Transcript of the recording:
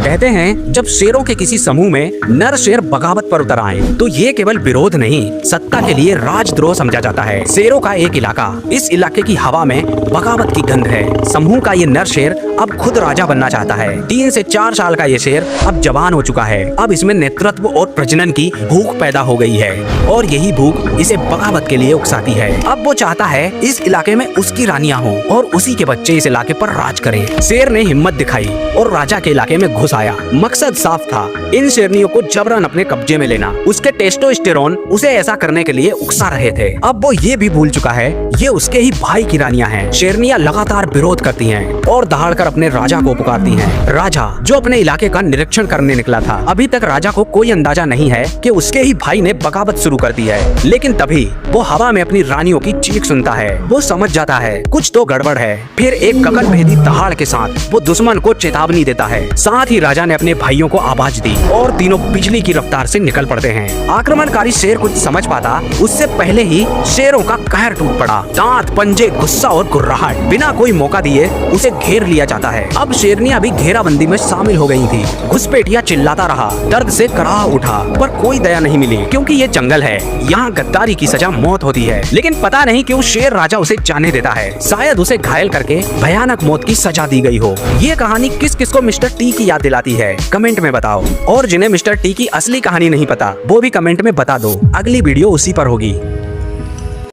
कहते हैं जब शेरों के किसी समूह में नर शेर बगावत पर उतर आए तो ये केवल विरोध नहीं, सत्ता के लिए राजद्रोह समझा जाता है। शेरों का एक इलाका, इस इलाके की हवा में बगावत की गंध है। समूह का ये नर शेर अब खुद राजा बनना चाहता है। 3 से 4 साल का ये शेर अब जवान हो चुका है। अब इसमें नेतृत्व और प्रजनन की भूख पैदा हो गई है और यही भूख इसे बगावत के लिए उकसाती है। अब वो चाहता है इस इलाके में उसकी रानियां हों और उसी के बच्चे इस इलाके पर राज करें। शेर ने हिम्मत दिखाई और राजा के इलाके में घुस आया। मकसद साफ था, इन शेरनियों को जबरन अपने कब्जे में लेना। उसके टेस्टोस्टेरोन उसे ऐसा करने के लिए उकसा रहे थे। अब वो ये भी भूल चुका है ये उसके ही भाई की रानियां हैं। शेरनियां लगातार विरोध करती हैं और दहाड़कर अपने राजा को पुकारती हैं। राजा जो अपने इलाके का निरीक्षण करने निकला था, अभी तक राजा को कोई अंदाजा नहीं है कि उसके ही भाई ने बगावत शुरू कर दी है। लेकिन तभी वो हवा में अपनी रानियों की चीख सुनता है। वो समझ जाता है कुछ तो गड़बड़ है। फिर एक गगनभेदी दहाड़ के साथ वो दुश्मन को चेतावनी देता है। साथ ही राजा ने अपने भाइयों को आवाज दी और तीनों बिजली की रफ्तार से निकल पड़ते हैं। आक्रमणकारी शेर कुछ समझ पाता उससे पहले ही शेरों का कहर टूट पड़ा। दांत, पंजे, गुस्सा और गुर्राहट, बिना कोई मौका दिए उसे घेर लिया जाता है। अब शेरनियां भी घेराबंदी में शामिल हो गई थी। घुसपैठिया चिल्लाता रहा, दर्द से कराह उठा, पर कोई दया नहीं मिली क्योंकि ये जंगल है, यहाँ गद्दारी की सजा मौत होती है। लेकिन पता नहीं क्यों शेर राजा उसे जाने देता है। शायद उसे घायल करके भयानक मौत की सजा दी गई हो। ये कहानी किस किस को मिस्टर टी की याद दिलाती है कमेंट में बताओ, और जिन्हें मिस्टर टी की असली कहानी नहीं पता वो भी कमेंट में बता दो। अगली वीडियो उसी पर होगी।